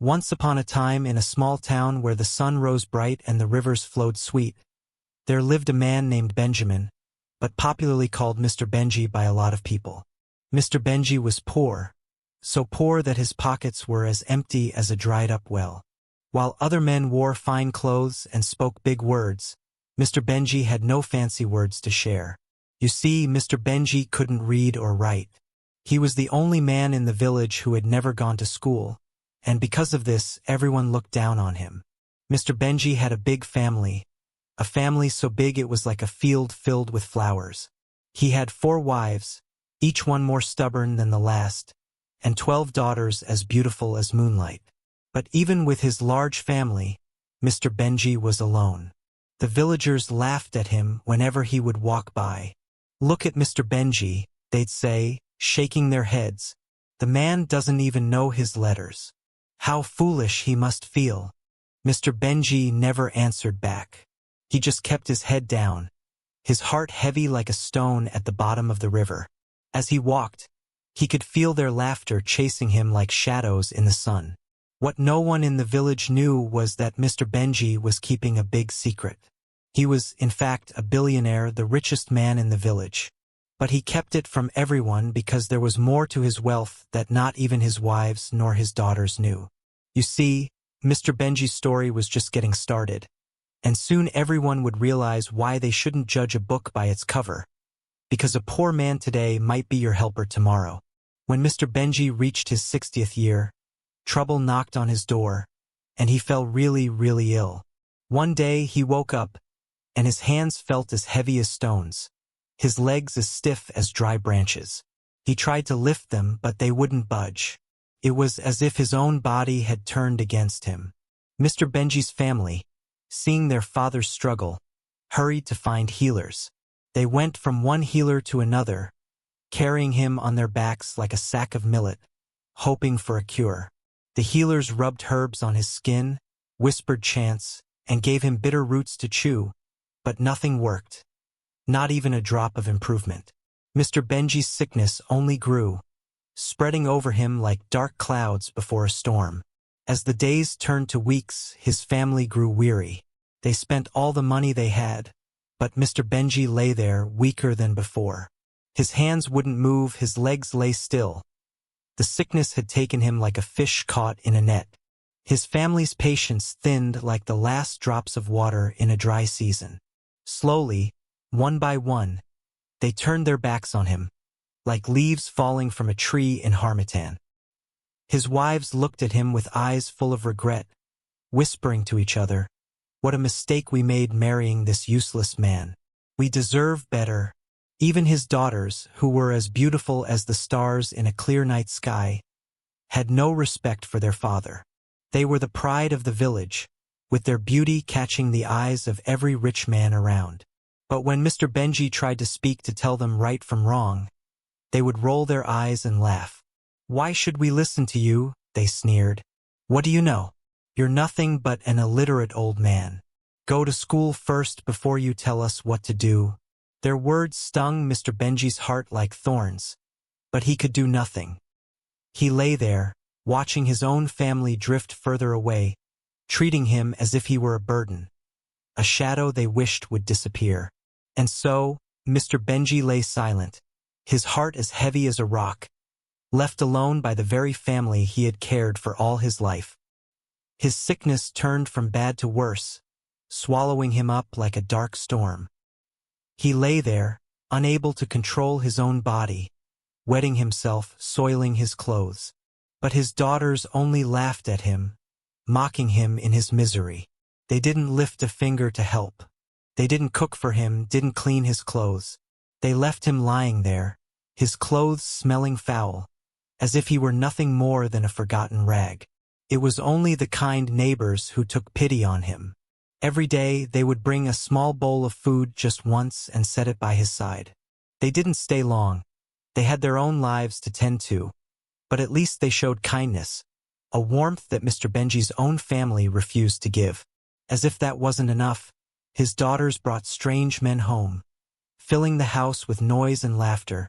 Once upon a time, in a small town where the sun rose bright and the rivers flowed sweet, there lived a man named Benjamin, but popularly called Mr. Benji by a lot of people. Mr. Benji was poor, so poor that his pockets were as empty as a dried-up well. While other men wore fine clothes and spoke big words, Mr. Benji had no fancy words to share. You see, Mr. Benji couldn't read or write. He was the only man in the village who had never gone to school, and because of this, everyone looked down on him. Mr. Benji had a big family, a family so big it was like a field filled with flowers. He had 4 wives, each one more stubborn than the last, and 12 daughters as beautiful as moonlight. But even with his large family, Mr. Benji was alone. The villagers laughed at him whenever he would walk by. "Look at Mr. Benji," they'd say, shaking their heads. "The man doesn't even know his letters. How foolish he must feel." Mr. Benji never answered back. He just kept his head down, his heart heavy like a stone at the bottom of the river. As he walked, he could feel their laughter chasing him like shadows in the sun. What no one in the village knew was that Mr. Benji was keeping a big secret. He was, in fact, a billionaire, the richest man in the village. But he kept it from everyone because there was more to his wealth that not even his wives nor his daughters knew. You see, Mr. Benji's story was just getting started, and soon everyone would realize why they shouldn't judge a book by its cover, because a poor man today might be your helper tomorrow. When Mr. Benji reached his 60th year, trouble knocked on his door, and he fell really, really ill. One day he woke up, and his hands felt as heavy as stones, his legs as stiff as dry branches. He tried to lift them, but they wouldn't budge. It was as if his own body had turned against him. Mr. Benji's family, seeing their father's struggle, hurried to find healers. They went from one healer to another, carrying him on their backs like a sack of millet, hoping for a cure. The healers rubbed herbs on his skin, whispered chants, and gave him bitter roots to chew, but nothing worked. Not even a drop of improvement. Mr. Benji's sickness only grew, spreading over him like dark clouds before a storm. As the days turned to weeks, his family grew weary. They spent all the money they had, but Mr. Benji lay there weaker than before. His hands wouldn't move, his legs lay still. The sickness had taken him like a fish caught in a net. His family's patience thinned like the last drops of water in a dry season. Slowly, one by one, they turned their backs on him, like leaves falling from a tree in Harmattan. His wives looked at him with eyes full of regret, whispering to each other, "What a mistake we made marrying this useless man. We deserve better." Even his daughters, who were as beautiful as the stars in a clear night sky, had no respect for their father. They were the pride of the village, with their beauty catching the eyes of every rich man around. But when Mr. Benji tried to speak to tell them right from wrong, they would roll their eyes and laugh. "Why should we listen to you?" they sneered. "What do you know? You're nothing but an illiterate old man. Go to school first before you tell us what to do." Their words stung Mr. Benji's heart like thorns, but he could do nothing. He lay there, watching his own family drift further away, treating him as if he were a burden, a shadow they wished would disappear. And so, Mr. Benji lay silent, his heart as heavy as a rock, left alone by the very family he had cared for all his life. His sickness turned from bad to worse, swallowing him up like a dark storm. He lay there, unable to control his own body, wetting himself, soiling his clothes. But his daughters only laughed at him, mocking him in his misery. They didn't lift a finger to help. They didn't cook for him, didn't clean his clothes. They left him lying there, his clothes smelling foul, as if he were nothing more than a forgotten rag. It was only the kind neighbors who took pity on him. Every day they would bring a small bowl of food just once and set it by his side. They didn't stay long. They had their own lives to tend to. But at least they showed kindness, a warmth that Mr. Benji's own family refused to give. As if that wasn't enough, his daughters brought strange men home, filling the house with noise and laughter,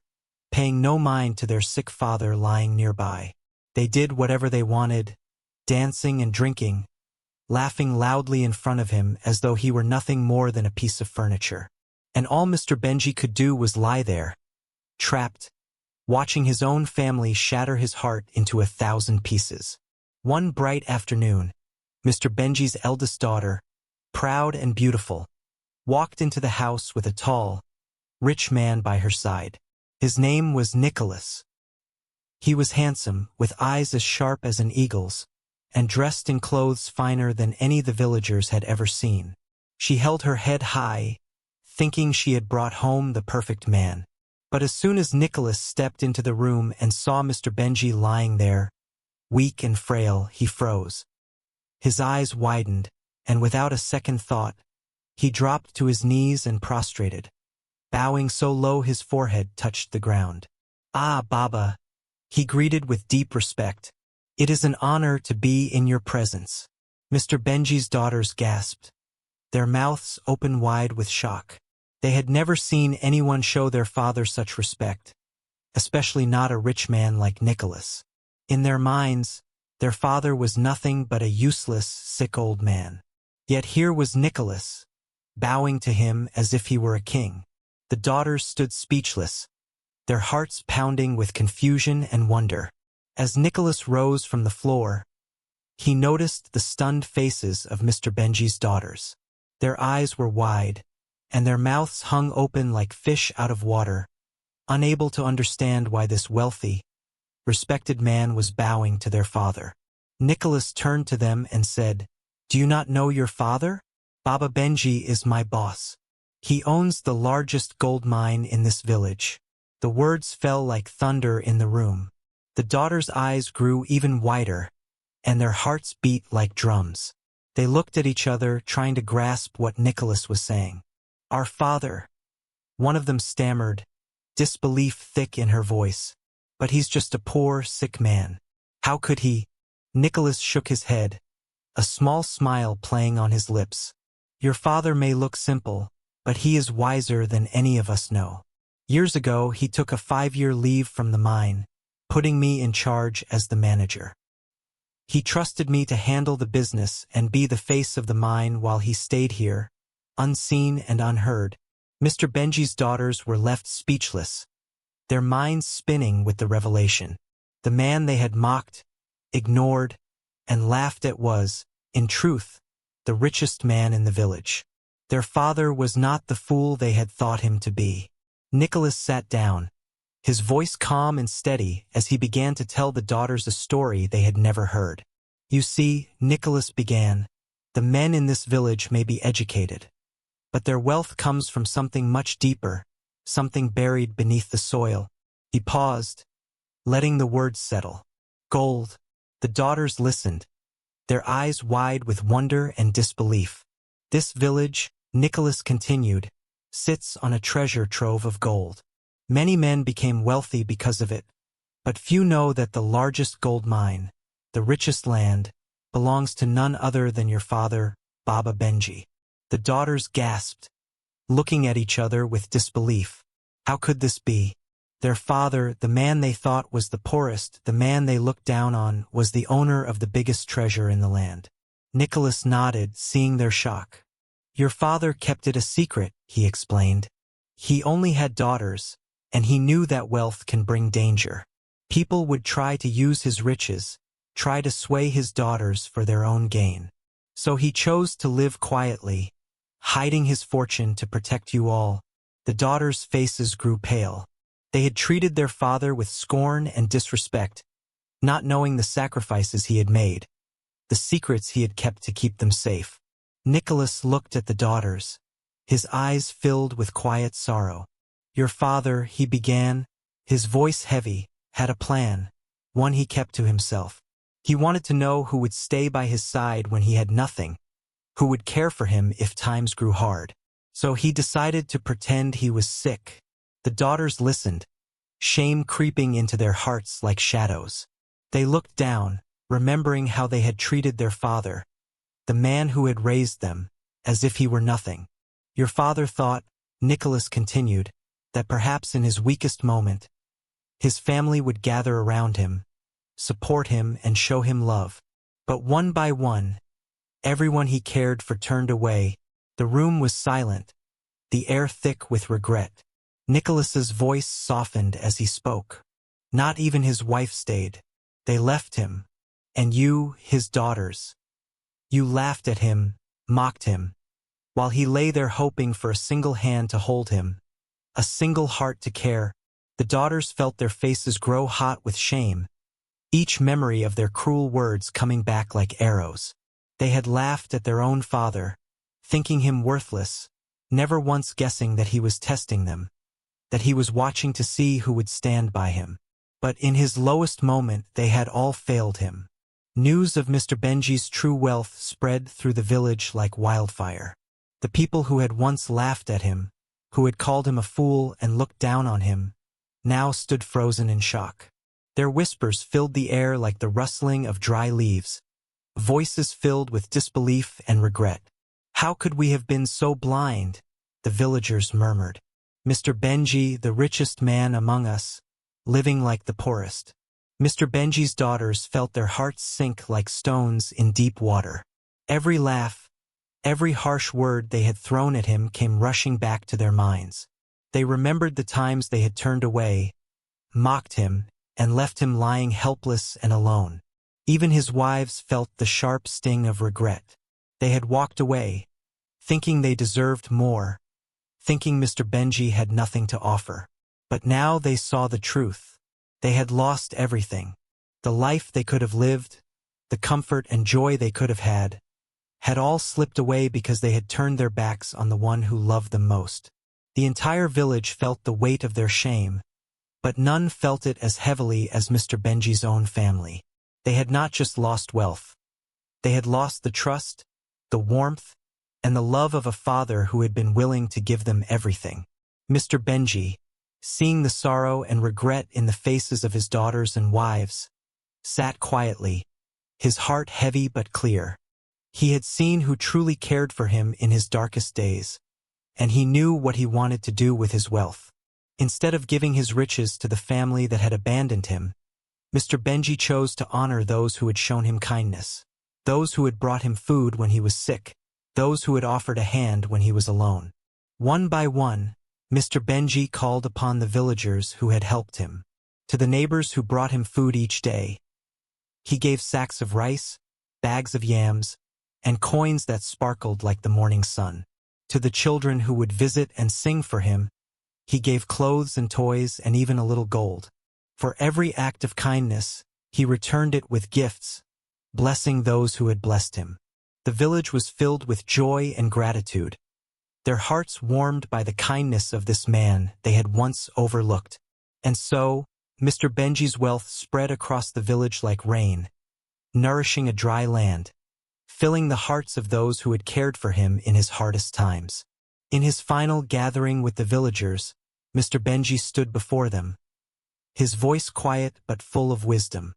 paying no mind to their sick father lying nearby. They did whatever they wanted, dancing and drinking, laughing loudly in front of him as though he were nothing more than a piece of furniture. And all Mr. Benji could do was lie there, trapped, watching his own family shatter his heart into 1,000 pieces. One bright afternoon, Mr. Benji's eldest daughter, proud and beautiful, walked into the house with a tall, rich man by her side. His name was Nicholas. He was handsome, with eyes as sharp as an eagle's, and dressed in clothes finer than any the villagers had ever seen. She held her head high, thinking she had brought home the perfect man. But as soon as Nicholas stepped into the room and saw Mr. Benji lying there, weak and frail, he froze. His eyes widened, and without a second thought, he dropped to his knees and prostrated, bowing so low his forehead touched the ground. "Ah, Baba," he greeted with deep respect. "It is an honor to be in your presence." Mr. Benji's daughters gasped, their mouths open wide with shock. They had never seen anyone show their father such respect, especially not a rich man like Nicholas. In their minds, their father was nothing but a useless, sick old man. Yet here was Nicholas, bowing to him as if he were a king. The daughters stood speechless, their hearts pounding with confusion and wonder. As Nicholas rose from the floor, he noticed the stunned faces of Mr. Benji's daughters. Their eyes were wide, and their mouths hung open like fish out of water, unable to understand why this wealthy, respected man was bowing to their father. Nicholas turned to them and said, "Do you not know your father? Baba Benji is my boss. He owns the largest gold mine in this village." The words fell like thunder in the room. The daughters' eyes grew even wider, and their hearts beat like drums. They looked at each other, trying to grasp what Nicholas was saying. "Our father," one of them stammered, disbelief thick in her voice. "But he's just a poor, sick man. How could he?" Nicholas shook his head, a small smile playing on his lips. "Your father may look simple, but he is wiser than any of us know. Years ago, he took a 5-year leave from the mine, putting me in charge as the manager. He trusted me to handle the business and be the face of the mine while he stayed here, unseen and unheard." Mr. Benji's daughters were left speechless, their minds spinning with the revelation. The man they had mocked, ignored, and laughed at was, in truth, the richest man in the village. Their father was not the fool they had thought him to be. Nicholas sat down, his voice calm and steady as he began to tell the daughters a story they had never heard. "You see," Nicholas began, "the men in this village may be educated, but their wealth comes from something much deeper, something buried beneath the soil." He paused, letting the words settle. "Gold." The daughters listened, their eyes wide with wonder and disbelief. "This village," Nicholas continued, "sits on a treasure trove of gold. Many men became wealthy because of it, but few know that the largest gold mine, the richest land, belongs to none other than your father, Baba Benji." The daughters gasped, looking at each other with disbelief. How could this be? Their father, the man they thought was the poorest, the man they looked down on, was the owner of the biggest treasure in the land. Nicholas nodded, seeing their shock. "Your father kept it a secret," he explained. "He only had daughters, and he knew that wealth can bring danger. People would try to use his riches, try to sway his daughters for their own gain. So he chose to live quietly, hiding his fortune to protect you all." The daughters' faces grew pale. They had treated their father with scorn and disrespect, not knowing the sacrifices he had made, the secrets he had kept to keep them safe. Nicholas looked at the daughters, his eyes filled with quiet sorrow. "Your father," he began, his voice heavy, "had a plan, one he kept to himself. He wanted to know who would stay by his side when he had nothing, who would care for him if times grew hard. So he decided to pretend he was sick." The daughters listened, shame creeping into their hearts like shadows. They looked down, remembering how they had treated their father, the man who had raised them, as if he were nothing. "Your father thought," Nicholas continued, "that perhaps in his weakest moment, his family would gather around him, support him and show him love. But one by one, everyone he cared for turned away. The room was silent, the air thick with regret. Nicholas's voice softened as he spoke. Not even his wife stayed. They left him. And you, his daughters. You laughed at him, mocked him, while he lay there hoping for a single hand to hold him, a single heart to care. The daughters felt their faces grow hot with shame, each memory of their cruel words coming back like arrows. They had laughed at their own father, thinking him worthless, never once guessing that he was testing them, that he was watching to see who would stand by him. But in his lowest moment they had all failed him. News of Mr. Benji's true wealth spread through the village like wildfire. The people who had once laughed at him, who had called him a fool and looked down on him, now stood frozen in shock. Their whispers filled the air like the rustling of dry leaves, voices filled with disbelief and regret. How could we have been so blind? The villagers murmured. Mr. Benji, the richest man among us, living like the poorest. Mr. Benji's daughters felt their hearts sink like stones in deep water. Every laugh, every harsh word they had thrown at him came rushing back to their minds. They remembered the times they had turned away, mocked him, and left him lying helpless and alone. Even his wives felt the sharp sting of regret. They had walked away, thinking they deserved more, thinking Mr. Benji had nothing to offer. But now they saw the truth. They had lost everything. The life they could have lived, the comfort and joy they could have had all slipped away because they had turned their backs on the one who loved them most. The entire village felt the weight of their shame, but none felt it as heavily as Mr. Benji's own family. They had not just lost wealth. They had lost the trust, the warmth, and the love of a father who had been willing to give them everything. Mr. Benji, seeing the sorrow and regret in the faces of his daughters and wives, sat quietly, his heart heavy but clear. He had seen who truly cared for him in his darkest days, and he knew what he wanted to do with his wealth. Instead of giving his riches to the family that had abandoned him, Mr. Benji chose to honor those who had shown him kindness, those who had brought him food when he was sick, those who had offered a hand when he was alone. One by one, Mr. Benji called upon the villagers who had helped him. To the neighbors who brought him food each day, he gave sacks of rice, bags of yams, and coins that sparkled like the morning sun. To the children who would visit and sing for him, he gave clothes and toys and even a little gold. For every act of kindness, he returned it with gifts, blessing those who had blessed him. The village was filled with joy and gratitude, their hearts warmed by the kindness of this man they had once overlooked. And so, Mr. Benji's wealth spread across the village like rain, nourishing a dry land, filling the hearts of those who had cared for him in his hardest times. In his final gathering with the villagers, Mr. Benji stood before them, his voice quiet but full of wisdom.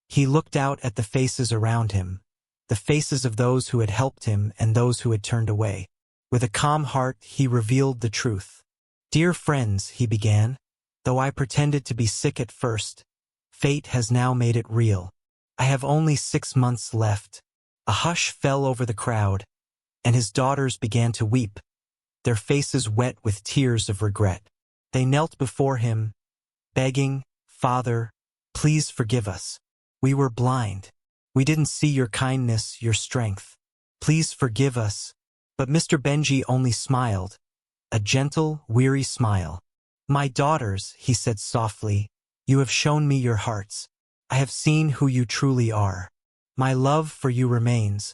He looked out at the faces around him, the faces of those who had helped him and those who had turned away. With a calm heart, he revealed the truth. "Dear friends," he began, "though I pretended to be sick at first, fate has now made it real. I have only 6 months left." A hush fell over the crowd, and his daughters began to weep, their faces wet with tears of regret. They knelt before him, begging, "Father, please forgive us. We were blind. We didn't see your kindness, your strength. Please forgive us." But Mr. Benji only smiled, a gentle, weary smile. "My daughters," he said softly, "you have shown me your hearts. I have seen who you truly are. My love for you remains,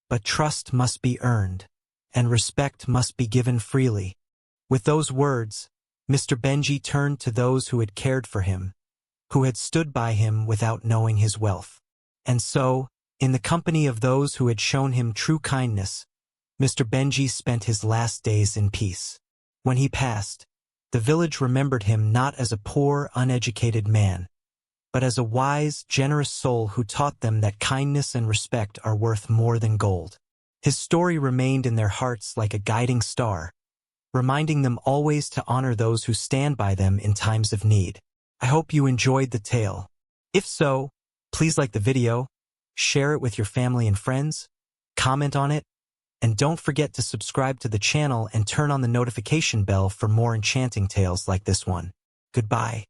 but trust must be earned, and respect must be given freely." With those words, Mr. Benji turned to those who had cared for him, who had stood by him without knowing his wealth. And so, in the company of those who had shown him true kindness, Mr. Benji spent his last days in peace. When he passed, the village remembered him not as a poor, uneducated man, but as a wise, generous soul who taught them that kindness and respect are worth more than gold. His story remained in their hearts like a guiding star, reminding them always to honor those who stand by them in times of need. I hope you enjoyed the tale. If so, please like the video, share it with your family and friends, comment on it, and don't forget to subscribe to the channel and turn on the notification bell for more enchanting tales like this one. Goodbye.